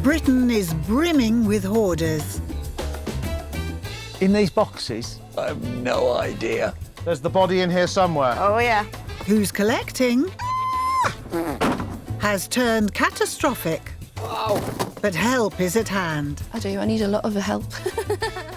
Britain is brimming with hoarders. In these boxes? I have no idea. There's the body in here somewhere. Oh, yeah. Whose collecting has turned catastrophic. Wow. But help is at hand. I do. I need a lot of help.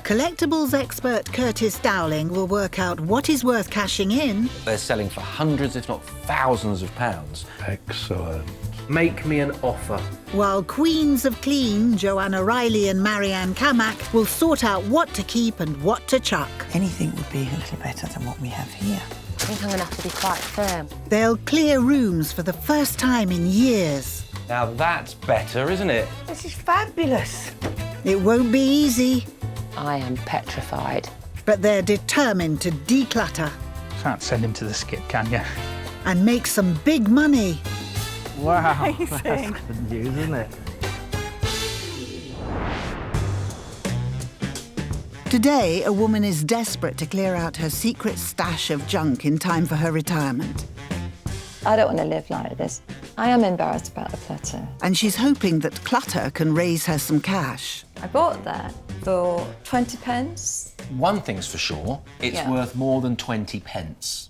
Collectibles expert Curtis Dowling will work out what is worth cashing in. They're selling for hundreds, if not thousands of pounds. Excellent. Make me an offer. While queens of clean, Joanna Riley and Marianne Cammack, will sort out what to keep and what to chuck. Anything would be a little better than what we have here. I think I'm going to have to be quite firm. They'll clear rooms for the first time in years. Now that's better, isn't it? This is fabulous. It won't be easy, I am petrified. but they're determined to declutter Can't send him to the skip, can you? and make some big money. Wow, Amazing. that's good news, isn't it? Today, a woman is desperate to clear out her secret stash of junk in time for her retirement. I don't want to live like this. I am embarrassed about the clutter. And she's hoping that clutter can raise her some cash. I bought that for 20 pence. One thing's for sure, it's Yeah. worth more than 20 pence.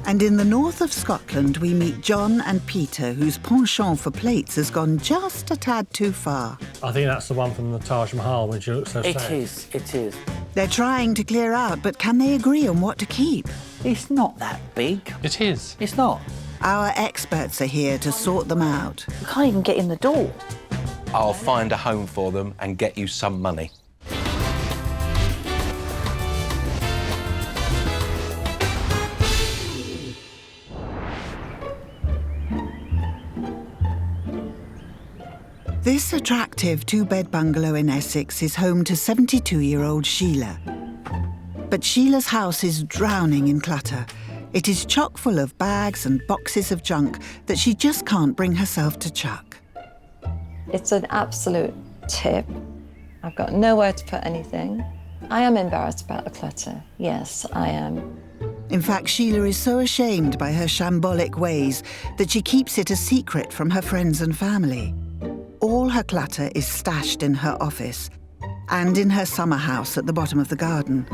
And in the north of Scotland, we meet John and Peter, whose penchant for plates has gone just a tad too far. I think that's the one from the Taj Mahal when she looks so sad. It is. They're trying to clear out, but can they agree on what to keep? It's not that big. It is. It's not. Our experts are here to sort them out. We can't even get in the door. I'll find a home for them and get you some money. This attractive two-bed bungalow in Essex is home to 72-year-old Sheila. But Sheila's house is drowning in clutter. It is chock full of bags and boxes of junk that she just can't bring herself to chuck. It's an absolute tip. I've got nowhere to put anything. I am embarrassed about the clutter. Yes, I am. In fact, Sheila is so ashamed by her shambolic ways that she keeps it a secret from her friends and family. All her clutter is stashed in her office and in her summer house at the bottom of the garden.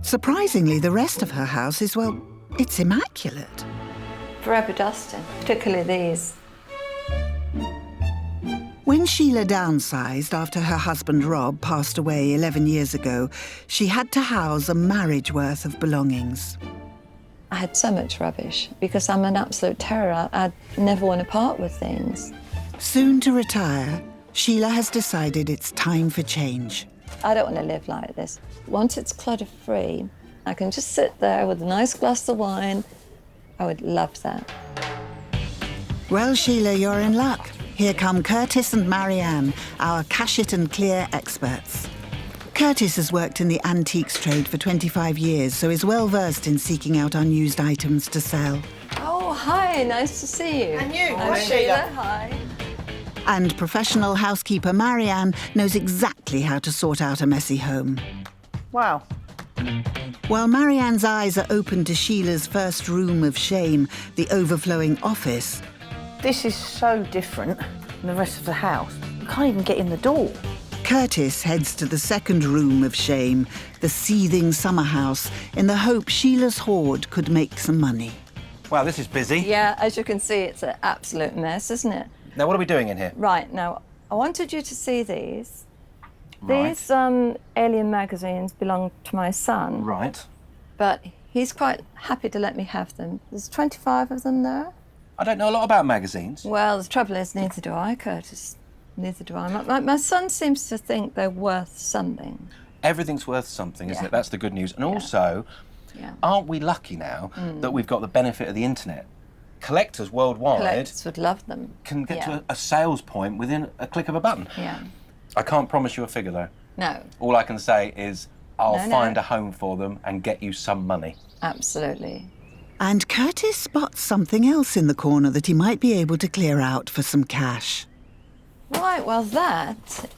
Surprisingly, the rest of her house is, well, it's immaculate. Forever dusting, particularly these. When Sheila downsized after her husband Rob passed away 11 years ago, she had to house a marriage worth of belongings. I had so much rubbish because I'm an absolute terror. I'd never want to part with things. Soon to retire, Sheila has decided it's time for change. I don't want to live like this. Once it's clutter-free, I can just sit there with a nice glass of wine. I would love that. Well, Sheila, you're in luck. Here come Curtis and Marianne, our cash it and clear experts. Curtis has worked in the antiques trade for 25 years, so is well versed in seeking out unused items to sell. Oh, hi, nice to see you. And you. I'm Hi, Sheila. Sheila. Hi. And professional housekeeper Marianne knows exactly how to sort out a messy home. Wow. While Marianne's eyes are open to Sheila's first room of shame, the overflowing office, This is so different from the rest of the house. We can't even get in the door. Curtis heads to the second room of shame, the seething summer house, in the hope Sheila's hoard could make some money. Wow, this is busy. Yeah, as you can see, it's an absolute mess, isn't it? Now, what are we doing in here? Right, now, I wanted you to see these. Right. These alien magazines belong to my son, Right. but he's quite happy to let me have them. There's 25 of them there. I don't know a lot about magazines. Well, the trouble is, neither do I, Curtis. Neither do I. My son seems to think they're worth something. Everything's worth something, isn't Yeah. it? That's the good news. And also, Yeah. aren't we lucky now that we've got the benefit of the internet? Collectors worldwide Collectors would love them. can get Yeah. to a sales point within a click of a button. Yeah. I can't promise you a figure, though. No, All I can say is I'll No, no. find a home for them and get you some money. absolutely. And Curtis spots something else in the corner that he might be able to clear out for some cash. Right, well, that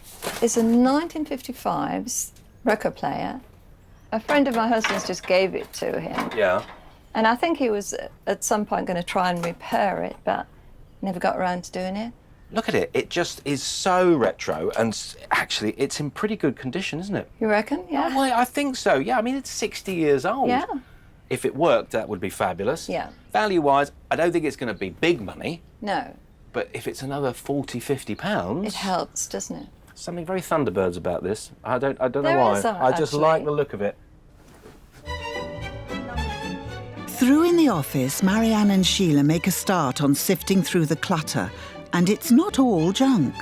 is a 1955's record player. A friend of my husband's just gave it to him. Yeah. And I think he was at some point going to try and repair it, but never got around to doing it. Look at it. It just is so retro, and actually, it's in pretty good condition, isn't it? You reckon? Yeah. Oh, well, I think so. Yeah, I mean, it's 60 years old. Yeah. If it worked, that would be fabulous. Yeah. Value-wise, I don't think it's going to be big money. No. But if it's another 40, 50 pounds... It helps, doesn't it? Something very Thunderbirds about this. I don't know There why. is that, I just actually. like the look of it. Through in the office, Marianne and Sheila make a start on sifting through the clutter, and it's not all junk.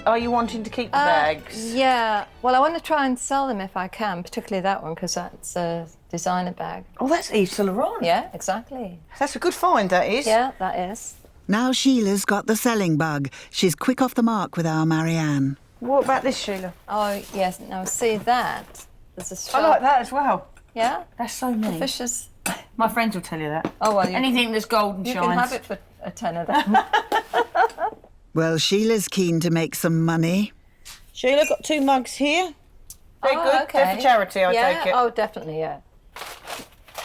Are you wanting to keep the bags? Yeah. Well, I want to try and sell them if I can, particularly that one, because that's a designer bag. Oh, that's Yves Saint Laurent. Yeah, exactly. That's a good find, that is. Yeah, that is. Now Sheila's got the selling bug. She's quick off the mark with our Marianne. What about this, Sheila? Oh, yes. Now, see that? There's a I strap. like that as well. Yeah? That's so neat. Fishes. My friends will tell you that. Oh, well, anything that's golden you shines. can have it for a tenner then. Well, Sheila's keen to make some money. Sheila, got 2 mugs here. Very Oh, good. okay. They're for charity, I yeah? take it. Oh, definitely, yeah.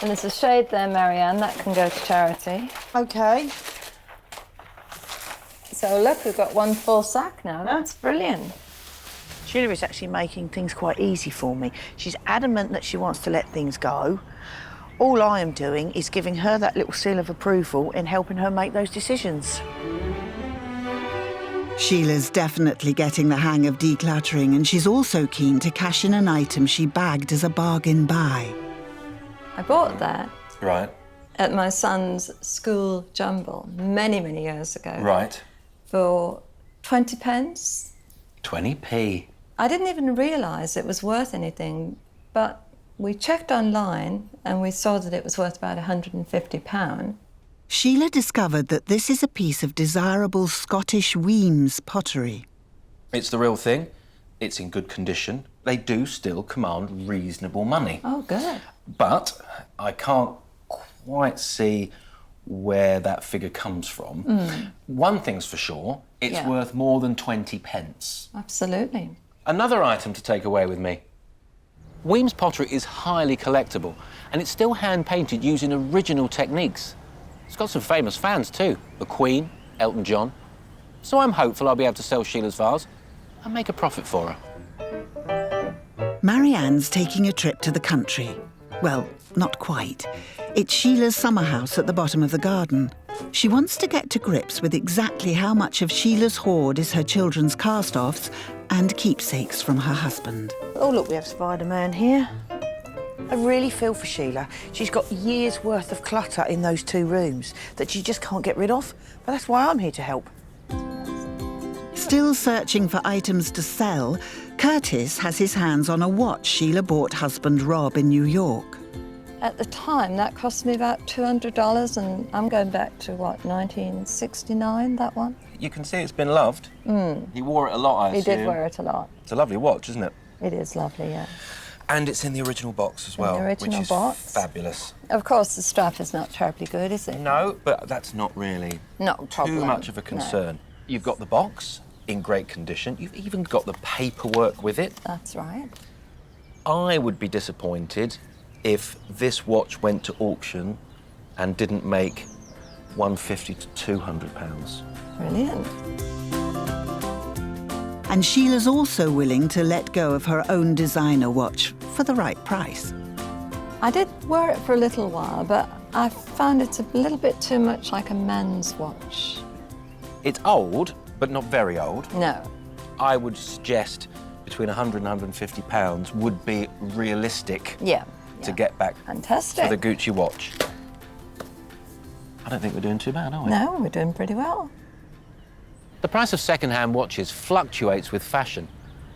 And there's a shade there, Marianne, that can go to charity. Okay. So look, we've got 1 full sack now. That's brilliant. Sheila is actually making things quite easy for me. She's adamant that she wants to let things go. All I am doing is giving her that little seal of approval and helping her make those decisions. Sheila's definitely getting the hang of decluttering, and she's also keen to cash in an item she bagged as a bargain buy. I bought that Right. at my son's school jumble many, many years ago. Right. For 20 pence. 20p. I didn't even realise it was worth anything, but we checked online and we saw that it was worth about £150. Sheila discovered that this is a piece of desirable Scottish Weems pottery. It's the real thing. It's in good condition. They do still command reasonable money. Oh, good. But I can't quite see where that figure comes from. One thing's for sure, it's Yeah. worth more than 20 pence. Absolutely. Another item to take away with me. Weems pottery is highly collectible, and it's still hand-painted using original techniques. It's got some famous fans too, the Queen, Elton John. So I'm hopeful I'll be able to sell Sheila's vase and make a profit for her. Marianne's taking a trip to the country. Well, not quite. It's Sheila's summer house at the bottom of the garden. She wants to get to grips with exactly how much of Sheila's hoard is her children's cast-offs and keepsakes from her husband. Oh, look, we have Spider-Man here. I really feel for Sheila. She's got years' worth of clutter in those 2 rooms that she just can't get rid of. But that's why I'm here to help. Still searching for items to sell, Curtis has his hands on a watch Sheila bought husband Rob in New York. At the time, that cost me about $200, and I'm going back to, what, 1969, that one? You can see it's been loved. He wore it a lot, I He assume. did wear it a lot. It's a lovely watch, isn't it? It is lovely, yeah. And it's in the original box as In the well, original which is box. fabulous. Of course, the strap is not terribly good, is it? No, but that's not really Not a problem. too much of a concern. You've got the box in great condition. You've even got the paperwork with it. That's right. I would be disappointed if this watch went to auction and didn't make £150 to £200. Brilliant. And Sheila's also willing to let go of her own designer watch for the right price. I did wear it for a little while, but I found it's a little bit too much like a man's watch. It's old, but not very old. No. I would suggest between £100 and £150 would be realistic Yeah. to get back Fantastic. for the Gucci watch. I don't think we're doing too bad, are we? No, we're doing pretty well. The price of second-hand watches fluctuates with fashion,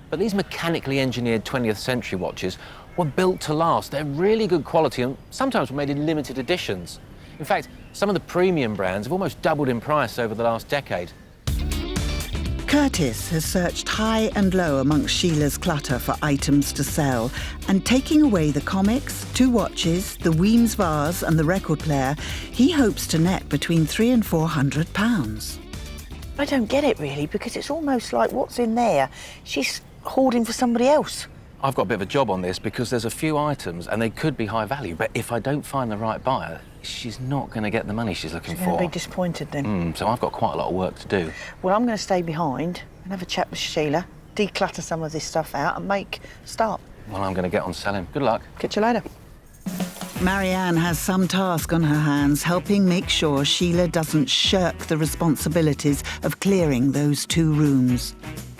but these mechanically engineered 20th century watches were built to last. They're really good quality and sometimes were made in limited editions. In fact, some of the premium brands have almost doubled in price over the last decade. Curtis has searched high and low amongst Sheila's clutter for items to sell, and taking away the comics, 2 watches, the Weems vase and the record player, he hopes to net between £300 and £400. I don't get it, really, because it's almost like what's in there, she's hoarding for somebody else. I've got a bit of a job on this because there's a few items and they could be high value, but if I don't find the right buyer, she's not going to get the money she's looking She's going for. to be disappointed then. So I've got quite a lot of work to do. Well, I'm going to stay behind and have a chat with Sheila, declutter some of this stuff out and make a start. Well, I'm going to get on selling. Good luck. Catch you later. Marianne has some task on her hands, helping make sure Sheila doesn't shirk the responsibilities of clearing those 2 rooms.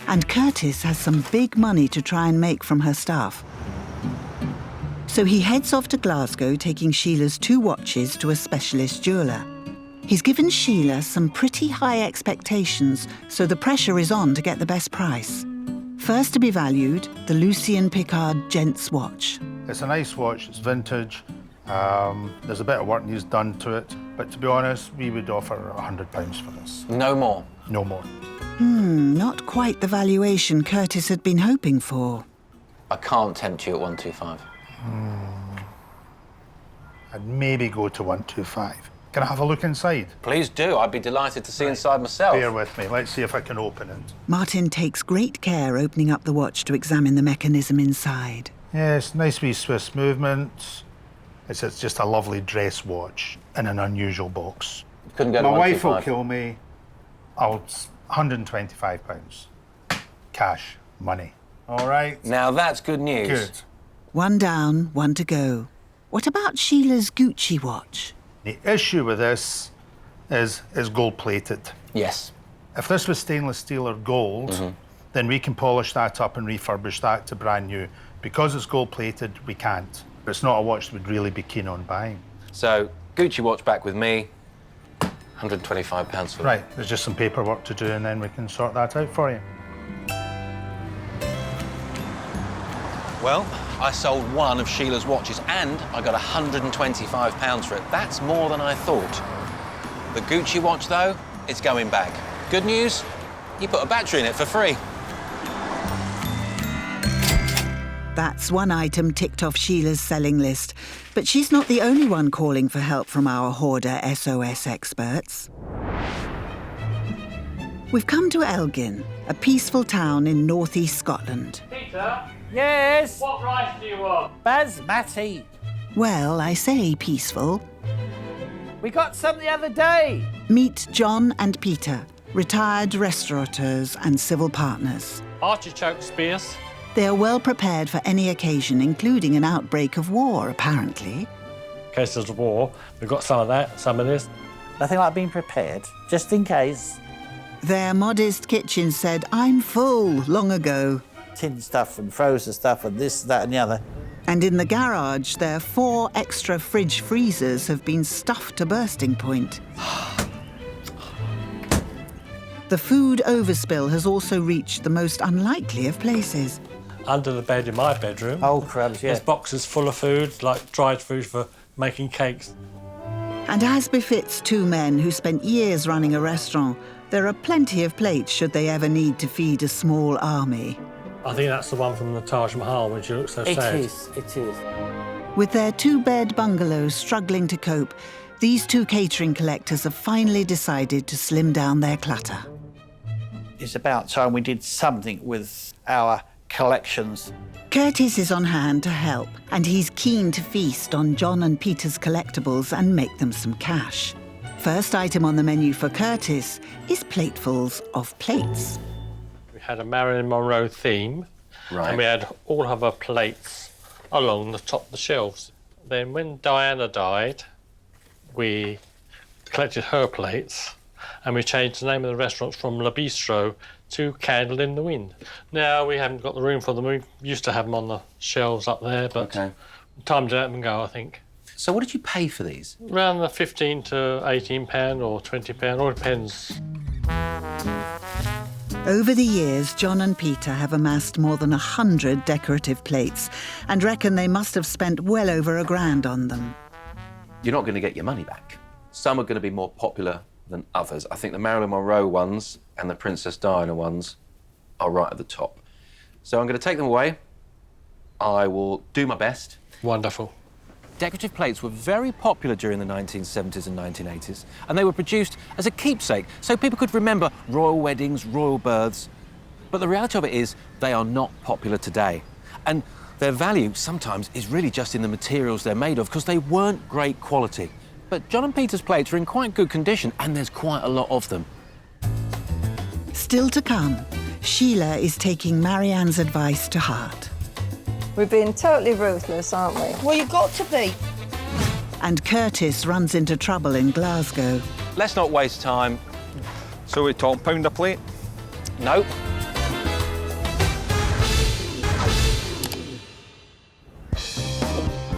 And Curtis has some big money to try and make from her staff. So he heads off to Glasgow, taking Sheila's 2 watches to a specialist jeweller. He's given Sheila some pretty high expectations, so the pressure is on to get the best price. First to be valued, the Lucien Piccard Gents watch. It's a nice watch, it's vintage. There's a bit of work needs done to it, but to be honest, we would offer £100 for this. No more. No more. Not quite the valuation Curtis had been hoping for. I can't tempt you at 125. I'd maybe go to 125. Can I have a look inside? Please do. I'd be delighted to see inside myself. Bear with me. Let's see if I can open it. Martin takes great care opening up the watch to examine the mechanism inside. Yes, nice wee Swiss movement. It's just a lovely dress watch in an unusual box. Couldn't go to My wife will 125. kill me. £125. Cash, money. All right? Now that's good news. Good. 1 down, 1 to go. What about Sheila's Gucci watch? The issue with this is gold-plated. Yes. If this was stainless steel or gold, then we can polish that up and refurbish that to brand new. Because it's gold-plated, we can't. It's not a watch that we'd really be keen on buying. So, Gucci watch back with me, £125 for Right, there's just some paperwork to do and then we can sort that out for you. Well, I sold 1 of Sheila's watches and I got £125 for it. That's more than I thought. The Gucci watch, though, it's going back. Good news, you put a battery in it for free. That's 1 item ticked off Sheila's selling list. But she's not the only one calling for help from our Hoarder SOS experts. We've come to Elgin, a peaceful town in northeast Scotland. Peter, Yes? what rice do you want? Basmati. Well, I say peaceful. We got some the other day. Meet John and Peter, retired restaurateurs and civil partners. Artichoke spears. They are well prepared for any occasion, including an outbreak of war, apparently. In case there's a war, we've got some of that, some of this. Nothing like being prepared, just in case. Their modest kitchen said, "I'm full," long ago. Tin stuff and frozen stuff and this, that and the other. And in the garage, their 4 extra fridge freezers have been stuffed to bursting point. The food overspill has also reached the most unlikely of places. Under the bed in my bedroom, Oh, crumbs, yeah. there's boxes full of food, like dried food for making cakes. And as befits 2 men who spent years running a restaurant, there are plenty of plates should they ever need to feed a small army. I think that's the one from the Taj Mahal when she looks so sad. It is. With their 2-bed bungalows struggling to cope, these 2 catering collectors have finally decided to slim down their clutter. It's about time we did something with our collections. Curtis is on hand to help, and he's keen to feast on John and Peter's collectibles and make them some cash. First item on the menu for Curtis is platefuls of plates. We had a Marilyn Monroe theme, Right. and we had all of her plates along the top of the shelves. Then when Diana died, we collected her plates, and we changed the name of the restaurant from Le Bistro to Candle in the Wind. Now we haven't got the room for them. We used to have them on the shelves up there, but Okay. time to let them go, I think. So what did you pay for these? Around the £15 to £18 or £20, all depends. Over the years, John and Peter have amassed more than 100 decorative plates and reckon they must have spent well over £1,000 on them. You're not going to get your money back. Some are going to be more popular than others. I think the Marilyn Monroe ones and the Princess Diana ones are right at the top. So I'm going to take them away. I will do my best. Wonderful. Decorative plates were very popular during the 1970s and 1980s, and they were produced as a keepsake so people could remember royal weddings, royal births. But the reality of it is they are not popular today. And their value sometimes is really just in the materials they're made of, because they weren't great quality. But John and Peter's plates are in quite good condition, and there's quite a lot of them. Still to come, Sheila is taking Marianne's advice to heart. We're being totally ruthless, aren't we? Well, you've got to be. And Curtis runs into trouble in Glasgow. Let's not waste time. So we talk pound a plate? No.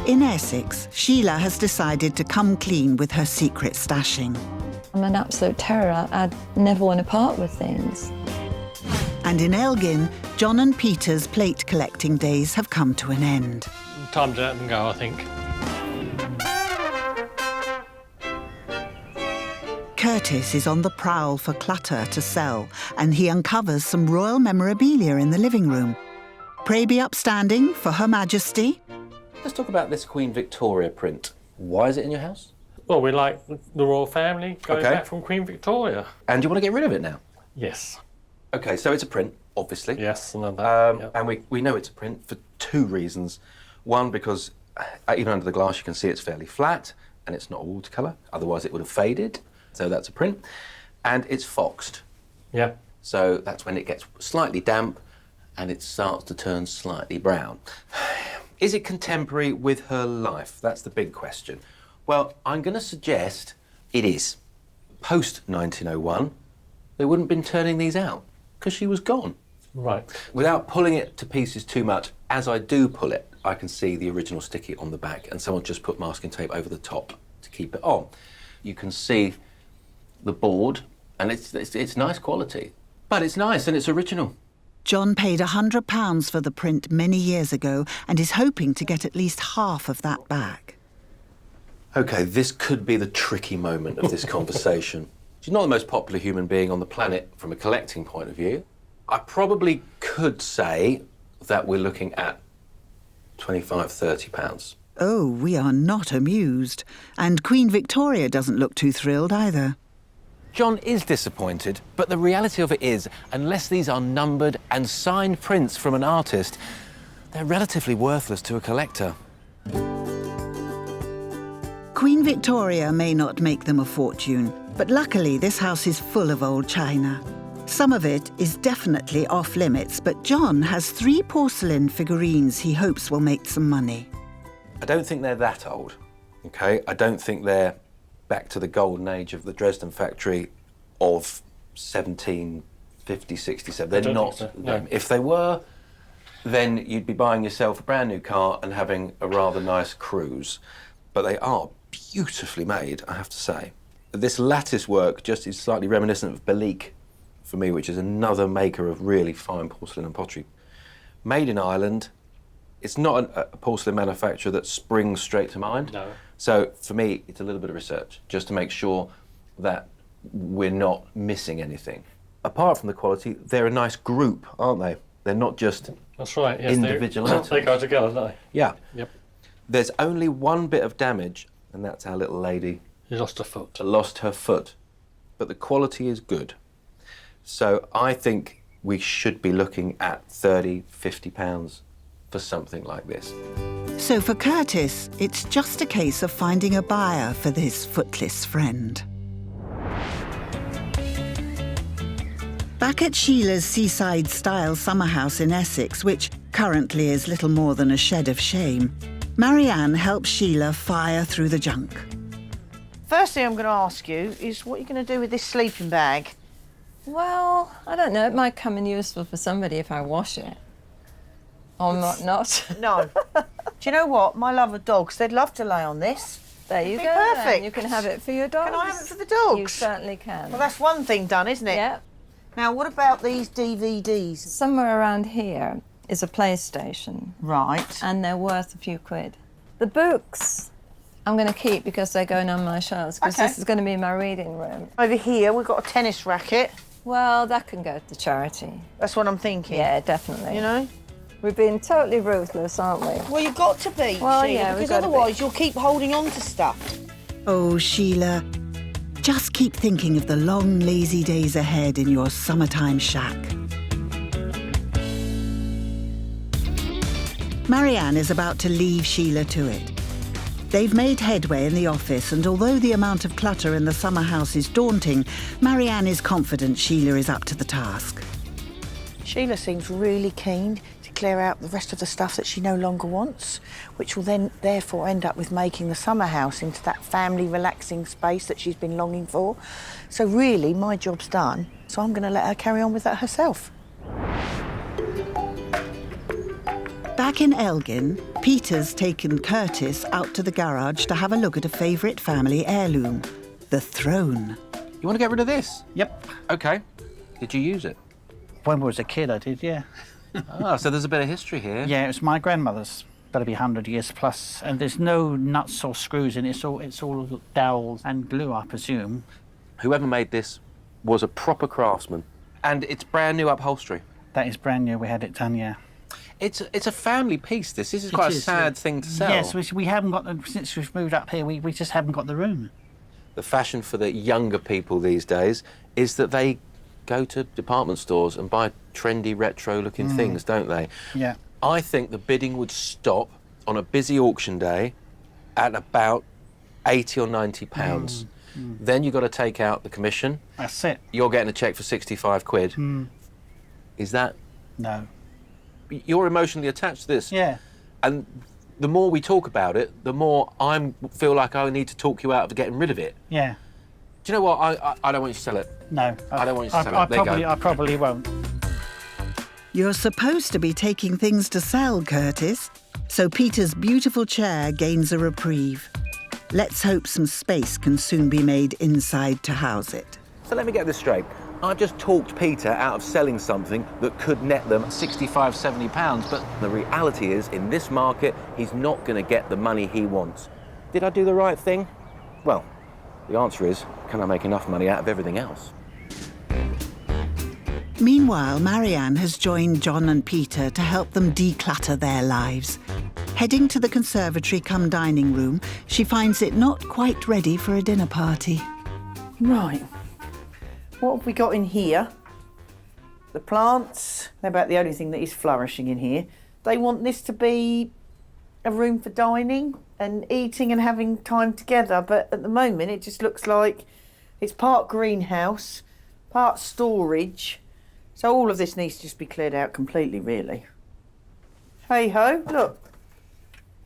In Essex, Sheila has decided to come clean with her secret stashing. I'm an absolute terror. I'd never want to part with things. And in Elgin, John and Peter's plate collecting days have come to an end. Time to let them go, I think. Curtis is on the prowl for clutter to sell, and he uncovers some royal memorabilia in the living room. Pray be upstanding for Her Majesty. Let's talk about this Queen Victoria print. Why is it in your house? Well, we like the royal family going Okay. back from Queen Victoria. And do you want to get rid of it now? Yes. OK, so it's a print, obviously. Yes, I know that. Yep. And we know it's a print for two reasons. One, because even under the glass you can see it's fairly flat and it's not a watercolour, otherwise it would have faded. So that's a print. And it's foxed. Yeah. So that's when it gets slightly damp and it starts to turn slightly brown. Is it contemporary with her life? That's the big question. Well, I'm going to suggest it is. Post-1901, they wouldn't have been turning these out because she was gone. Right. Without pulling it to pieces too much, as I do pull it, I can see the original sticky on the back and someone just put masking tape over the top to keep it on. You can see the board, and it's nice quality. But it's nice and it's original. John paid £100 for the print many years ago and is hoping to get at least half of that back. OK, this could be the tricky moment of this conversation. She's not the most popular human being on the planet from a collecting point of view. I probably could say that we're looking at £25, £30. Oh, we are not amused. And Queen Victoria doesn't look too thrilled either. John is disappointed, but the reality of it is, unless these are numbered and signed prints from an artist, they're relatively worthless to a collector. Queen Victoria may not make them a fortune, but luckily this house is full of old china. Some of it is definitely off limits, but John has 3 porcelain figurines he hopes will make some money. I don't think they're that old, OK? I don't think they're back to the golden age of the Dresden factory of 1750, 67. They're not. So. No. If they were, then you'd be buying yourself a brand new car and having a rather nice cruise. But they are beautifully made, I have to say. This lattice work just is slightly reminiscent of Belique for me, which is another maker of really fine porcelain and pottery. Made in Ireland. It's not a porcelain manufacturer that springs straight to mind. No. So for me, it's a little bit of research, just to make sure that we're not missing anything. Apart from the quality, they're a nice group, aren't they? They're not just That's right. Yes, individual items. They go together, don't they? Yeah. Yep. There's only one bit of damage, and that's our little lady He lost a foot. lost her foot. But the quality is good. So I think we should be looking at £30, £50 for something like this. So for Curtis, it's just a case of finding a buyer for this footless friend. Back at Sheila's seaside-style summer house in Essex, which currently is little more than a shed of shame, Marianne helps Sheila fire through the junk. First thing I'm going to ask you is what you're going to do with this sleeping bag. Well, I don't know. It might come in useful for somebody if I wash it. Or not. No. Do you know what? My love of dogs, they'd love to lay on this. There you It'd go. be perfect. Then. You can have it for your dogs. Can I have it for the dogs? You certainly can. Well, that's one thing done, isn't it? Yeah. Now, what about these DVDs? Somewhere around here is a PlayStation. Right. And they're worth a few quid. The books I'm going to keep because they're going on my shelves, because this is going to be my reading room. Over here, we've got a tennis racket. Well, that can go to charity. That's what I'm thinking. Yeah, definitely. You know? We're being totally ruthless, aren't we? Well, you've got to be, Well, Sheila, yeah, we've because got to otherwise be. you'll keep holding on to stuff. Oh, Sheila, just keep thinking of the long, lazy days ahead in your summertime shack. Marianne is about to leave Sheila to it. They've made headway in the office, and although the amount of clutter in the summer house is daunting, Marianne is confident Sheila is up to the task. Sheila seems really keen to clear out the rest of the stuff that she no longer wants, which will then therefore end up with making the summer house into that family relaxing space that she's been longing for. So really, my job's done, so I'm going to let her carry on with that herself. Back in Elgin, Peter's taken Curtis out to the garage to have a look at a favourite family heirloom, the throne. You want to get rid of this? Yep. OK. Did you use it? When I was a kid, I did, yeah. Ah, so there's a bit of history here. Yeah, it was my grandmother's. Got to be 100 years plus. And there's no nuts or screws in it. It's all dowels and glue, I presume. Whoever made this was a proper craftsman. And it's brand new upholstery. That is brand new. We had it done, yeah. It's a family piece, this. This is quite a sad thing to sell. Yes, we haven't got the... Since we've moved up here, we just haven't got the room. The fashion for the younger people these days is that they go to department stores and buy trendy, retro-looking things, don't they? Yeah. I think the bidding would stop on a busy auction day at about 80 or 90 pounds. Then you've got to take out the commission. That's it. You're getting a cheque for 65 quid. Is that... No. You're emotionally attached to this. Yeah. And the more we talk about it, the more I feel like I need to talk you out of getting rid of it. Yeah. Do you know what? I don't want you to sell it. No. I don't want you to sell it. There you go. I probably won't. You're supposed to be taking things to sell, Curtis, so Peter's beautiful chair gains a reprieve. Let's hope some space can soon be made inside to house it. So let me get this straight. I've just talked Peter out of selling something that could net them 65, 70 pounds, but the reality is, in this market, he's not going to get the money he wants. Did I do the right thing? Well, the answer is, can I make enough money out of everything else? Meanwhile, Marianne has joined John and Peter to help them declutter their lives. Heading to the conservatory cum dining room, she finds it not quite ready for a dinner party. Right. What have we got in here? The plants, they're about the only thing that is flourishing in here. They want this to be a room for dining and eating and having time together, but at the moment it just looks like it's part greenhouse, part storage. So all of this needs to just be cleared out completely, really. Hey ho, look.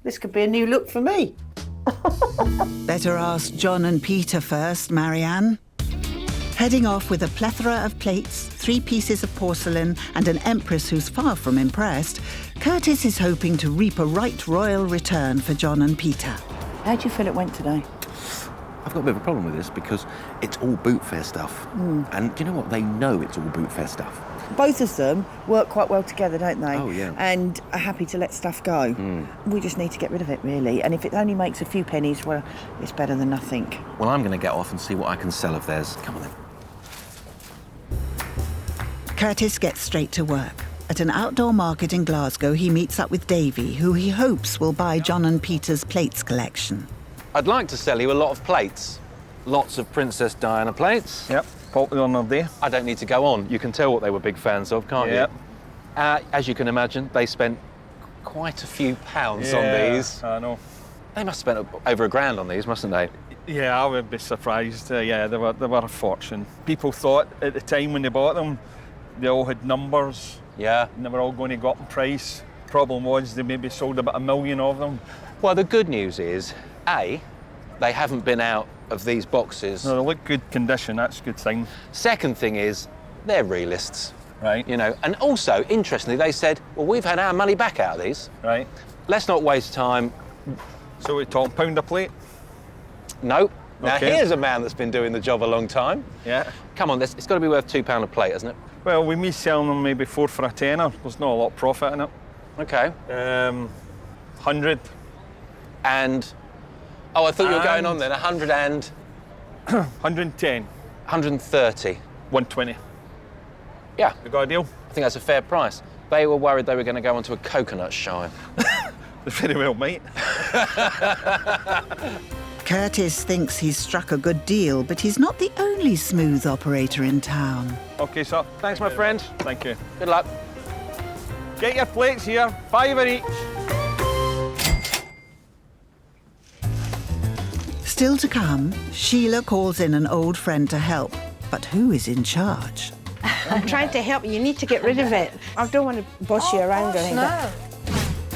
This could be a new look for me. Better ask John and Peter first, Marianne. Heading off with a plethora of plates, 3 pieces of porcelain and an empress who's far from impressed, Curtis is hoping to reap a right royal return for John and Peter. How do you feel it went today? I've got a bit of a problem with this because it's all boot fair stuff. And do you know what? They know it's all boot fair stuff. Both of them work quite well together, don't they? Oh, yeah. And are happy to let stuff go. We just need to get rid of it, really. And if it only makes a few pennies, well, it's better than nothing. Well, I'm going to get off and see what I can sell of theirs. Come on then. Curtis gets straight to work. At an outdoor market in Glasgow, he meets up with Davy, who he hopes will buy John and Peter's plates collection. I'd like to sell you a lot of plates. Lots of Princess Diana plates. Yep, popular on there. I don't need to go on. You can tell what they were big fans of, can't you? As you can imagine, they spent quite a few pounds on these. I know. They must have spent over £1,000 on these, mustn't they? Yeah, I would be surprised. Yeah, they were a fortune. People thought at the time when they bought them, they all had numbers. Yeah. And they were all going to go up in price. Problem was they maybe sold about 1 million of them. Well, the good news is, A, they haven't been out of these boxes. No, they look good condition, that's a good thing. Second thing is, they're realists. Right. You know, and also, interestingly, they said, well, we've had our money back out of these. Right. Let's not waste time. So we're talking £1 a plate? No. Now, Okay. here's a man that's been doing the job a long time. Yeah. Come on, it's got to be worth £2 a plate, hasn't it? Well, with me selling them maybe 4 for a tenner, there's not a lot of profit in it. Okay. 100. And, oh, I thought you were going on then, 100 and... 110. 130. 120. Yeah, You got a deal? I think that's a fair price. They were worried they were going to go onto a coconut shine. They very well might. Curtis thinks he's struck a good deal, but he's not the only smooth operator in town. OK, sir. Thanks, my friend. Thank you. Good luck. Get your plates here, £5 each. Still to come, Sheila calls in an old friend to help. But who is in charge? I'm trying to help you. You need to get rid of it. I don't want to boss you around or anything. No.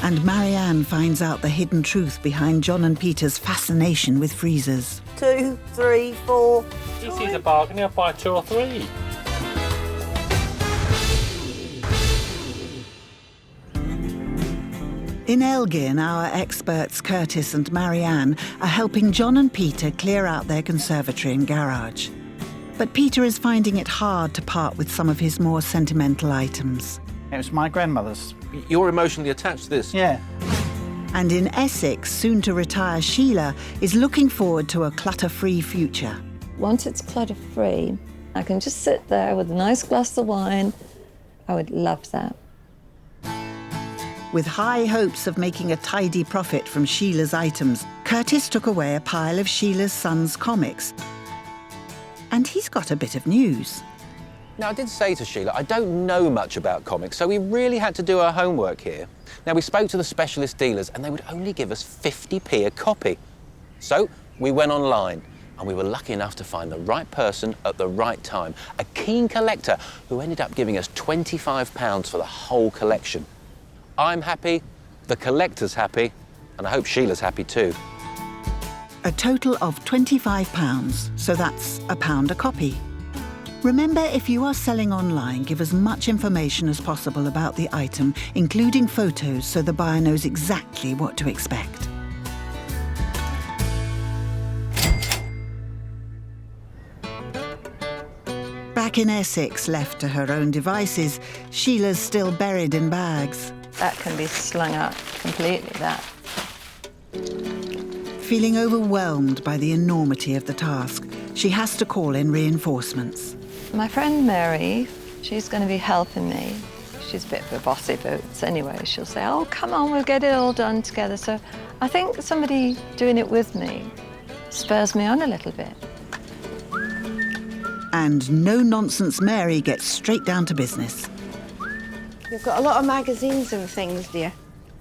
And Marianne finds out the hidden truth behind John and Peter's fascination with freezers. 2, 3, 4. This is a bargain. I'll buy 2 or 3. In Elgin, our experts Curtis and Marianne are helping John and Peter clear out their conservatory and garage. But Peter is finding it hard to part with some of his more sentimental items. It was my grandmother's. You're emotionally attached to this? Yeah. And in Essex, soon-to-retire Sheila is looking forward to a clutter-free future. Once it's clutter-free, I can just sit there with a nice glass of wine. I would love that. With high hopes of making a tidy profit from Sheila's items, Curtis took away a pile of Sheila's son's comics. And he's got a bit of news. Now, I did say to Sheila, I don't know much about comics, so we really had to do our homework here. Now, we spoke to the specialist dealers, and they would only give us 50p a copy. So we went online, and we were lucky enough to find the right person at the right time, a keen collector who ended up giving us £25 for the whole collection. I'm happy, the collector's happy, and I hope Sheila's happy too. A total of £25, so that's £1 a copy. Remember, if you are selling online, give as much information as possible about the item, including photos, so the buyer knows exactly what to expect. Back in Essex, left to her own devices, Sheila's still buried in bags. That can be slung out completely, that. Feeling overwhelmed by the enormity of the task, she has to call in reinforcements. My friend Mary, she's going to be helping me. She's a bit of a bossy boots anyway. She'll say, oh, come on, we'll get it all done together. So I think somebody doing it with me spurs me on a little bit. And no-nonsense Mary gets straight down to business. You've got a lot of magazines and things, dear.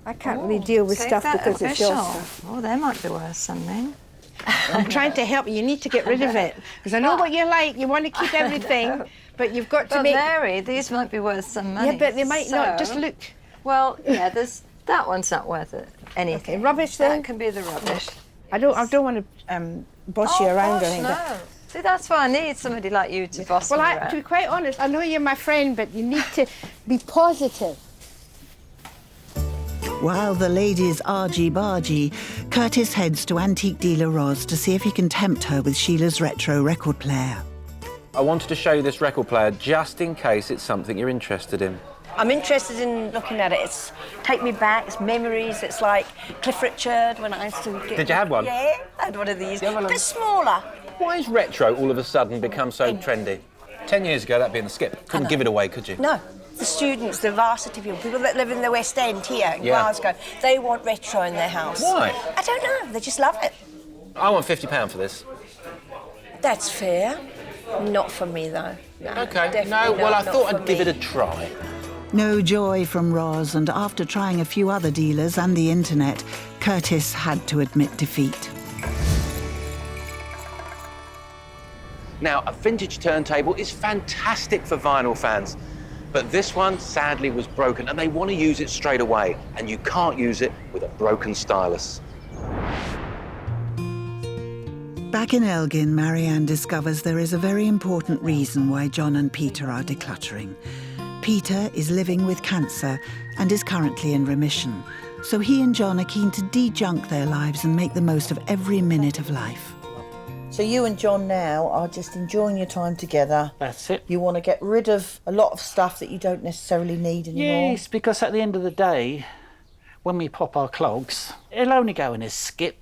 I can't really deal with stuff because it's your stuff. Oh, they might be worth something. I'm trying to help you. You need to get rid of it. Because I know what you're like. You want to keep everything, but you've got to But make... Mary, these might be worth some money. Yeah, but they might not. Just look. Well, yeah, that one's not worth it. Anything. Okay, rubbish then? That can be the rubbish. I don't want to boss you around or anything. No. See, that's why I need somebody like you to boss me around. To be quite honest, I know you're my friend, but you need to be positive. While the ladies argy-bargy, Curtis heads to antique dealer Roz to see if he can tempt her with Sheila's retro record player. I wanted to show you this record player just in case it's something you're interested in. I'm interested in looking at it. It's take me back, it's memories, it's like Cliff Richard when I used to get... Did you have one? Yeah, I had one of these. A bit smaller. Why has retro all of a sudden become so trendy? 10 years ago, that'd be in the skip. Couldn't give it away, could you? No. The students, the varsity people that live in the West End here in Glasgow, they want retro in their house. Why? I don't know, they just love it. I want £50 for this. That's fair. Not for me, though. No, OK, no, well, I thought I'd give it a try. No joy from Roz, and after trying a few other dealers and the internet, Curtis had to admit defeat. Now, a vintage turntable is fantastic for vinyl fans, but this one, sadly, was broken, and they want to use it straight away, and you can't use it with a broken stylus. Back in Elgin, Marianne discovers there is a very important reason why John and Peter are decluttering. Peter is living with cancer and is currently in remission, so he and John are keen to de-junk their lives and make the most of every minute of life. So you and John now are just enjoying your time together. That's it. You want to get rid of a lot of stuff that you don't necessarily need anymore. Yes, because at the end of the day, when we pop our clogs, it'll only go in a skip.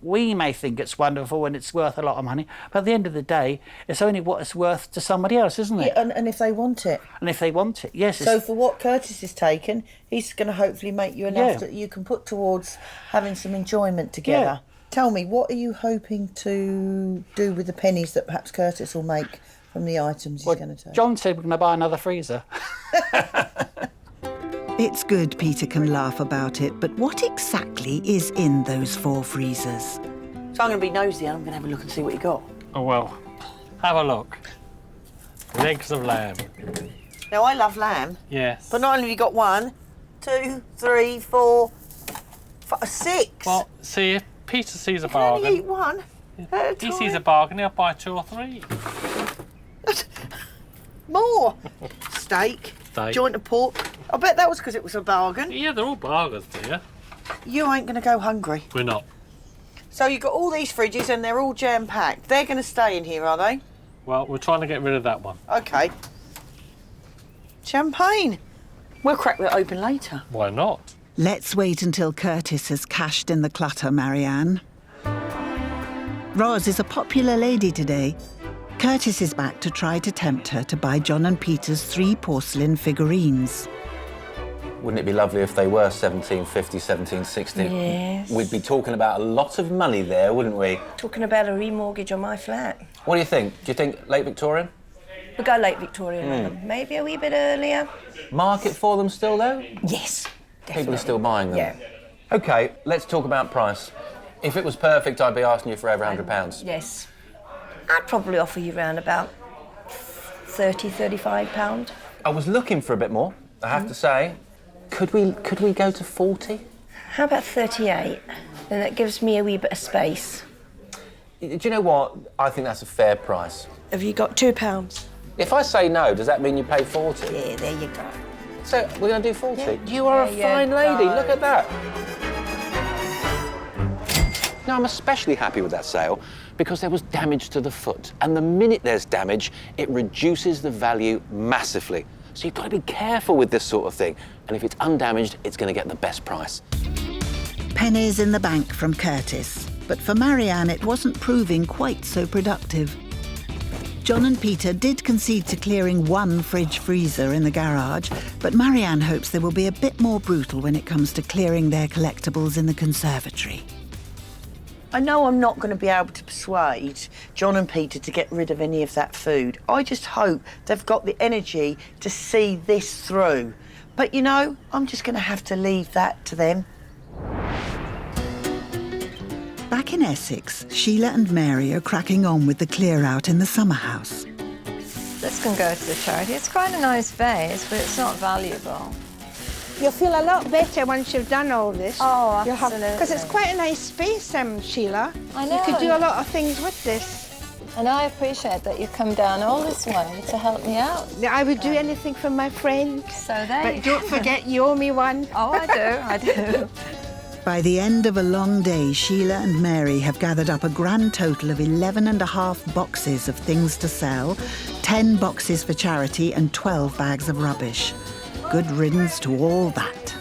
We may think it's wonderful and it's worth a lot of money, but at the end of the day, it's only what it's worth to somebody else, isn't it? Yeah, and if they want it. And if they want it, yes. So for what Curtis has taken, he's going to hopefully make you enough that you can put towards having some enjoyment together. Yeah. Tell me, what are you hoping to do with the pennies that perhaps Curtis will make from the items he's going to take? John said we're going to buy another freezer. It's good Peter can laugh about it, but what exactly is in those 4 freezers? So I'm going to be nosy and I'm going to have a look and see what you got. Oh, well, have a look. Legs of lamb. Now, I love lamb. Yes. But not only have you got 1, 2, 3, 4, 5, 6. Well, see, if Peter sees a I can only bargain... eat 1 at a time. He sees a bargain, he'll buy 2 or 3. More. Steak, joint of pork. I bet that was because it was a bargain. Yeah, they're all bargains, dear. You ain't going to go hungry. We're not. So you've got all these fridges and they're all jam-packed. They're going to stay in here, are they? Well, we're trying to get rid of that one. OK. Champagne. We'll crack that open later. Why not? Let's wait until Curtis has cashed in the clutter, Marianne. Roz is a popular lady today. Curtis is back to try to tempt her to buy John and Peter's 3 porcelain figurines. Wouldn't it be lovely if they were 1750, 1760? Yes. We'd be talking about a lot of money there, wouldn't we? Talking about a remortgage on my flat. What do you think? Do you think late Victorian? We'll go late Victorian. Maybe a wee bit earlier. Market for them still, though? Yes, definitely. People are still buying them? Yeah. OK, let's talk about price. If it was perfect, I'd be asking you for over £100. Yes. I'd probably offer you around about £30, £35. I was looking for a bit more, I have to say. Could we go to 40? How about 38? Then that gives me a wee bit of space. Do you know what? I think that's a fair price. Have you got £2? If I say no, does that mean you pay 40? Yeah, there you go. So we're going to do 40? Yeah. You are a fine lady, look at that. Now, I'm especially happy with that sale because there was damage to the foot. And the minute there's damage, it reduces the value massively. So you've got to be careful with this sort of thing. And if it's undamaged, it's going to get the best price. Pennies in the bank from Curtis. But for Marianne, it wasn't proving quite so productive. John and Peter did concede to clearing 1 fridge freezer in the garage, but Marianne hopes they will be a bit more brutal when it comes to clearing their collectibles in the conservatory. I know I'm not going to be able to persuade John and Peter to get rid of any of that food. I just hope they've got the energy to see this through. But, you know, I'm just going to have to leave that to them. Back in Essex, Sheila and Mary are cracking on with the clear-out in the summer house. This can go to the charity. It's quite a nice vase, but it's not valuable. You'll feel a lot better once you've done all this. Oh, absolutely. Because it's quite a nice space, Sheila. I know. You could do a lot of things with this. And I appreciate that you come down all this way to help me out. I would do anything for my friends. So there But you don't go. forget you owe me one. Oh, I do. By the end of a long day, Sheila and Mary have gathered up a grand total of 11.5 boxes of things to sell, 10 boxes for charity and 12 bags of rubbish. Good riddance to all that.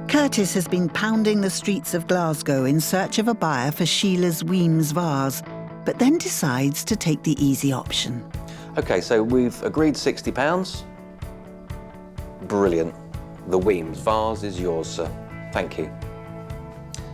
Curtis has been pounding the streets of Glasgow in search of a buyer for Sheila's Weems vase, but then decides to take the easy option. OK, so we've agreed £60. Brilliant. The Weems vase is yours, sir. Thank you.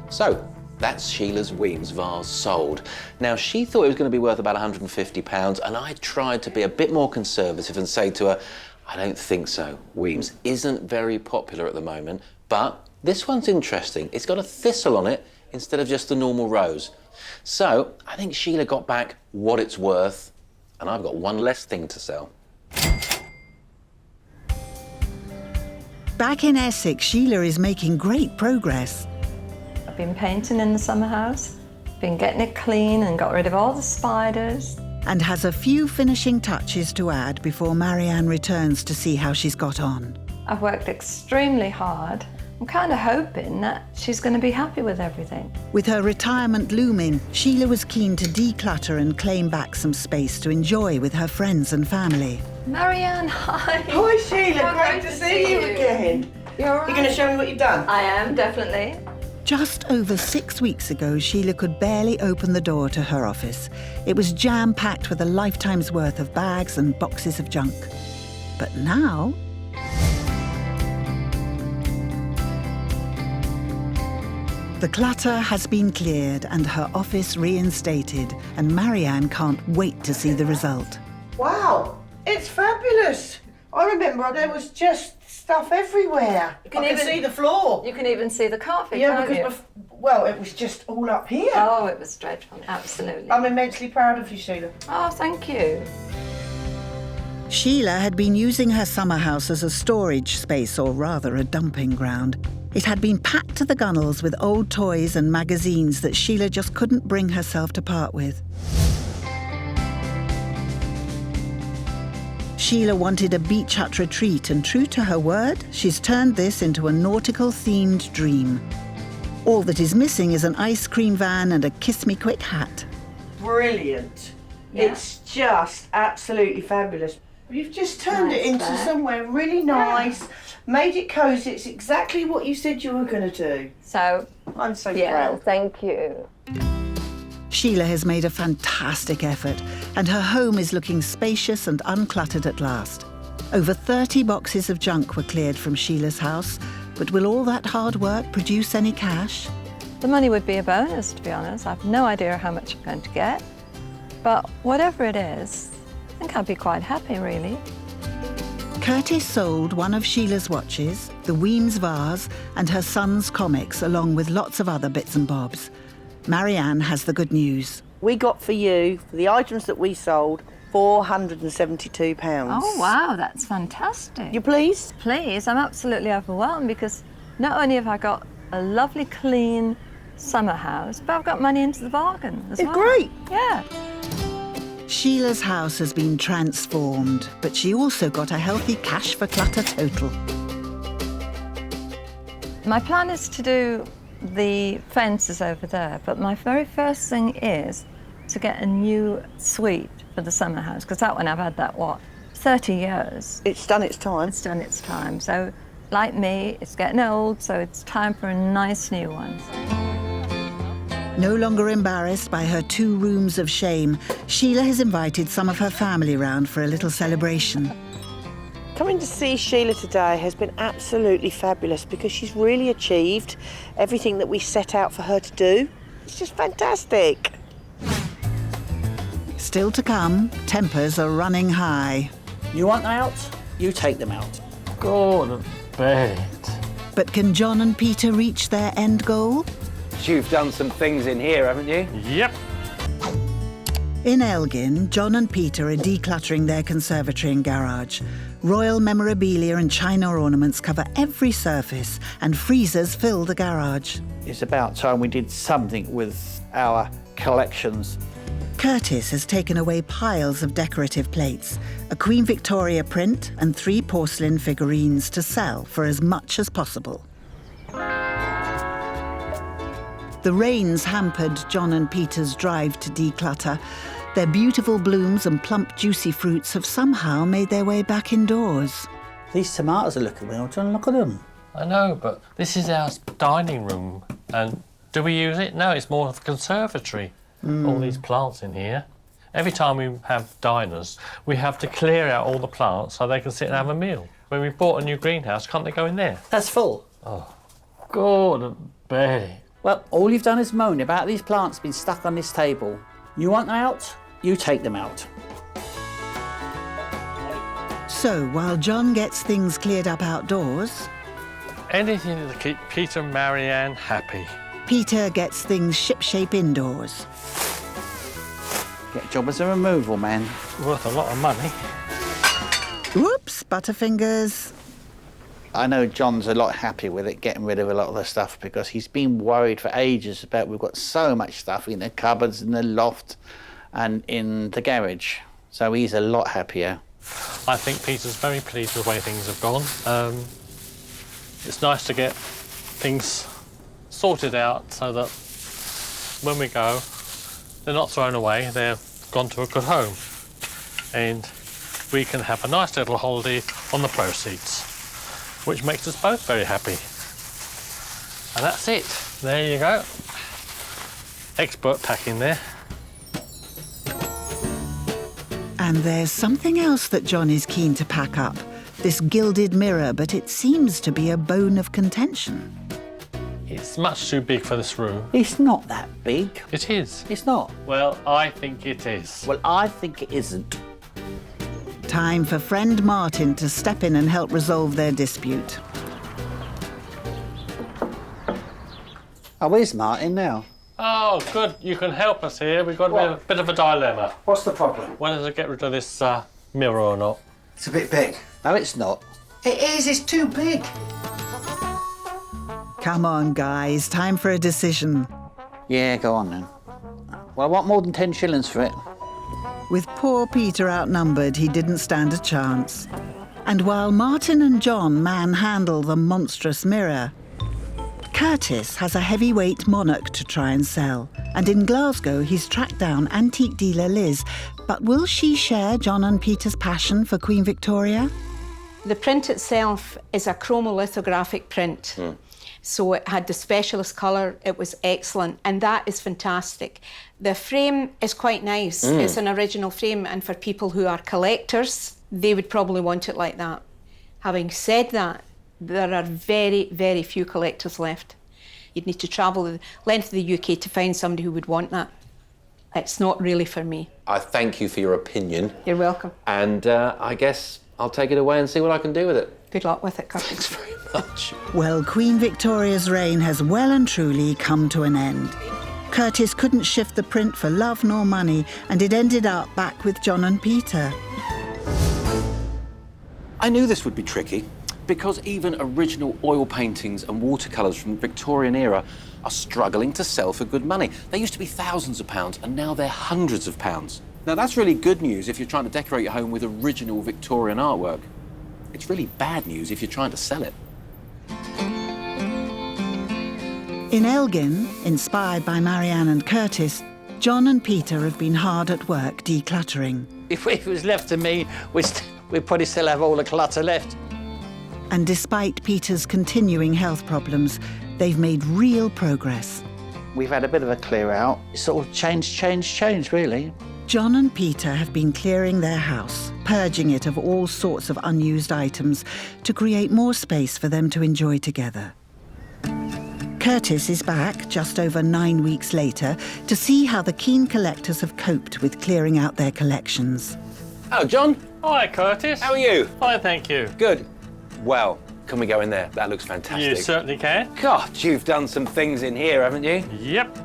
So, that's Sheila's Weems vase sold. Now, she thought it was going to be worth about £150, and I tried to be a bit more conservative and say to her, I don't think so. Weems isn't very popular at the moment, but this one's interesting. It's got a thistle on it instead of just the normal rose. So, I think Sheila got back what it's worth, and I've got one less thing to sell. Back in Essex, Sheila is making great progress. I've been painting in the summer house, been getting it clean and got rid of all the spiders. And has a few finishing touches to add before Marianne returns to see how she's got on. I've worked extremely hard. I'm kind of hoping that she's going to be happy with everything. With her retirement looming, Sheila was keen to declutter and claim back some space to enjoy with her friends and family. Marianne, hi. Hi, Sheila. Great to see you again. You're all right. You're going to show me what you've done? I am, definitely. Just over 6 weeks ago, Sheila could barely open the door to her office. It was jam-packed with a lifetime's worth of bags and boxes of junk. But now... the clutter has been cleared and her office reinstated, and Marianne can't wait to see the result. Wow, it's fabulous. I remember there was just stuff everywhere. I can see the floor. You can even see the carpet, Yeah, can't you? Well, it was just all up here. Oh, it was dreadful, absolutely. I'm immensely proud of you, Sheila. Oh, thank you. Sheila had been using her summer house as a storage space, or rather a dumping ground. It had been packed to the gunnels with old toys and magazines that Sheila just couldn't bring herself to part with. Sheila wanted a beach hut retreat, and true to her word, she's turned this into a nautical-themed dream. All that is missing is an ice cream van and a kiss-me-quick hat. Brilliant. Yeah. It's just absolutely fabulous. You've just turned it into somewhere really nice, made it cosy. It's exactly what you said you were going to do. So, I'm so yeah, proud. thank you. Sheila has made a fantastic effort, and her home is looking spacious and uncluttered at last. Over 30 boxes of junk were cleared from Sheila's house, but will all that hard work produce any cash? The money would be a bonus, to be honest. I've no idea how much I'm going to get. But whatever it is, I think I'd be quite happy, really. Curtis sold one of Sheila's watches, the Weems vase, and her son's comics, along with lots of other bits and bobs. Marianne has the good news. We got for you, for the items that we sold, £472. Oh, wow, that's fantastic. You pleased? Please, I'm absolutely overwhelmed because not only have I got a lovely, clean summer house, but I've got money into the bargain as well. Great. Yeah. Sheila's house has been transformed, but she also got a healthy cash for clutter total. My plan is to do the fences over there, but my very first thing is to get a new suite for the summer house, because that one I've had that, 30 years. It's done its time. It's done its time. So, like me, it's getting old, so it's time for a nice new one. No longer embarrassed by her 2 rooms of shame, Sheila has invited some of her family round for a little celebration. Coming to see Sheila today has been absolutely fabulous because she's really achieved everything that we set out for her to do. It's just fantastic. Still to come, tempers are running high. You want them out? You take them out. Go to bed. But can John and Peter reach their end goal? You've done some things in here, haven't you? Yep. In Elgin, John and Peter are decluttering their conservatory and garage. Royal memorabilia and china ornaments cover every surface, and freezers fill the garage. It's about time we did something with our collections. Curtis has taken away piles of decorative plates, a Queen Victoria print and 3 porcelain figurines to sell for as much as possible. The rains hampered John and Peter's drive to declutter. Their beautiful blooms and plump, juicy fruits have somehow made their way back indoors. These tomatoes are looking well done, look at them. I know, but this is our dining room, and do we use it? No, it's more of the conservatory. All these plants in here. Every time we have diners, we have to clear out all the plants so they can sit and have a meal. When we bought a new greenhouse, can't they go in there? That's full. Oh, go to bed. Well, all you've done is moan about these plants being stuck on this table. You want them out? You take them out. So, while John gets things cleared up outdoors, Anything to keep Peter and Marianne happy. Peter gets things shipshape indoors. Get a job as a removal man. Worth a lot of money. Whoops, Butterfingers. I know John's a lot happier with it, getting rid of a lot of the stuff, because he's been worried for ages about we've got so much stuff in the cupboards, in the loft and in the garage. So he's a lot happier. I think Peter's very pleased with the way things have gone. It's nice to get things sorted out so that when we go, they're not thrown away, they're gone to a good home. And we can have a nice little holiday on the proceeds, which makes us both very happy. And that's it. There you go. Expert packing there. And there's something else that John is keen to pack up. This gilded mirror, but it seems to be a bone of contention. It's much too big for this room. It's not that big. It is. It's not. Well, I think it is. Well, I think it isn't. Time for friend Martin to step in and help resolve their dispute. Oh, where's Martin now? Oh, good. You can help us here. We've got a bit of a dilemma. What's the problem? Whether to get rid of this mirror or not. It's a bit big. No, it's not. It is, it's too big. Come on, guys, time for a decision. Yeah, go on then. Well, I want more than 10 shillings for it. With poor Peter outnumbered, he didn't stand a chance. And while Martin and John manhandle the monstrous mirror, Curtis has a heavyweight monarch to try and sell. And in Glasgow, he's tracked down antique dealer Liz. But will she share John and Peter's passion for Queen Victoria? The print itself is a chromolithographic print. So it had the specialist colour, it was excellent, and that is fantastic. The frame is quite nice. It's an original frame, and for people who are collectors, they would probably want it like that. Having said that, there are very, very few collectors left. You'd need to travel the length of the UK to find somebody who would want that. It's not really for me. I thank you for your opinion. You're welcome. And I guess I'll take it away and see what I can do with it. Good luck with it, Curtis. Thanks very much. Well, Queen Victoria's reign has well and truly come to an end. Curtis couldn't shift the print for love nor money, and it ended up back with John and Peter. I knew this would be tricky, because even original oil paintings and watercolours from the Victorian era are struggling to sell for good money. They used to be thousands of pounds, and now they're hundreds of pounds. Now, that's really good news if you're trying to decorate your home with original Victorian artwork. It's really bad news if you're trying to sell it. In Elgin, inspired by Marianne and Curtis, John and Peter have been hard at work decluttering. If it was left to me, we'd probably still have all the clutter left. And despite Peter's continuing health problems, they've made real progress. We've had a bit of a clear out. It's sort of change, really. John and Peter have been clearing their house, purging it of all sorts of unused items to create more space for them to enjoy together. Curtis is back just over 9 weeks later to see how the keen collectors have coped with clearing out their collections. Hello, John. Hi, Curtis. How are you? Fine, thank you. Good. Well, can we go in there? That looks fantastic. You certainly can. God, you've done some things in here, haven't you? Yep.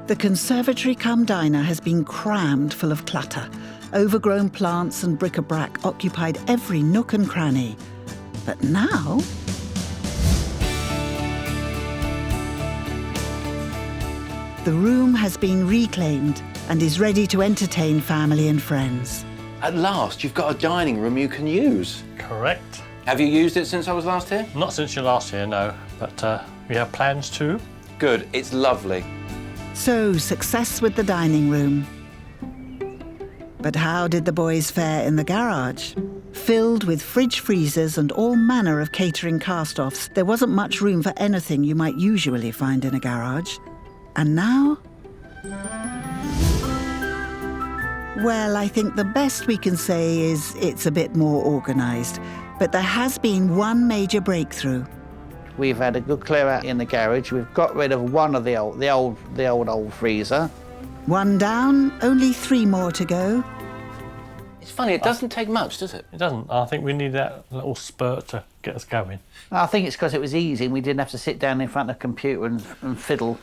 The conservatory cum diner has been crammed full of clutter. Overgrown plants and bric-a-brac occupied every nook and cranny. But now... the room has been reclaimed and is ready to entertain family and friends. At last, you've got a dining room you can use. Correct. Have you used it since I was last here? Not since you last here, no. But we have plans to. Good, it's lovely. So, success with the dining room. But how did the boys fare in the garage? Filled with fridge freezers and all manner of catering cast-offs, there wasn't much room for anything you might usually find in a garage. And now? Well, I think the best we can say is it's a bit more organised. But there has been one major breakthrough. We've had a good clear out in the garage. We've got rid of one of the old freezer. One down, only 3 more to go. It's funny, it doesn't take much, does it? It doesn't. I think we need that little spurt to get us going. I think it's because it was easy and we didn't have to sit down in front of a computer and fiddle.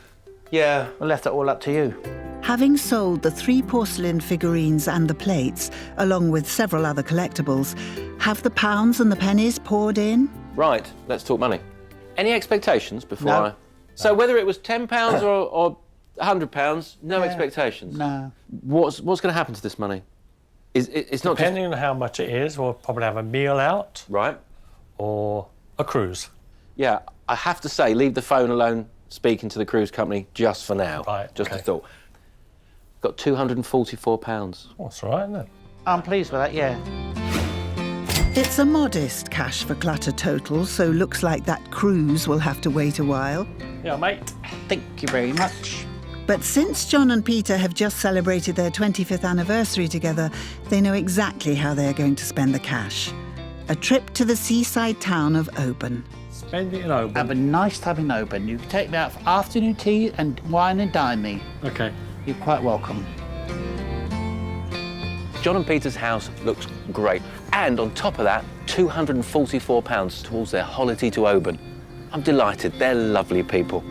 Yeah. We left it all up to you. Having sold the 3 porcelain figurines and the plates, along with several other collectibles, have the pounds and the pennies poured in? Right, let's talk money. Any expectations before No. I... So whether it was £10 or £100, no expectations? No. What's going to happen to this money? It's not Depending on how much it is, we'll probably have a meal out. Right. Or a cruise. Yeah, I have to say, leave the phone alone speaking to the cruise company just for now. Right, Just okay. a thought. Got £244. Oh, that's all right, isn't it? I'm pleased with that, yeah. It's a modest cash for clutter total, so looks like that cruise will have to wait a while. Yeah, mate. Thank you very much. But since John and Peter have just celebrated their 25th anniversary together, they know exactly how they're going to spend the cash. A trip to the seaside town of Oban. Spend it in Oban. Have a nice time in Oban. You can take me out for afternoon tea and wine and dine me. Okay. You're quite welcome. John and Peter's house looks great. And on top of that, £244 towards their holiday to Oban. I'm delighted, they're lovely people.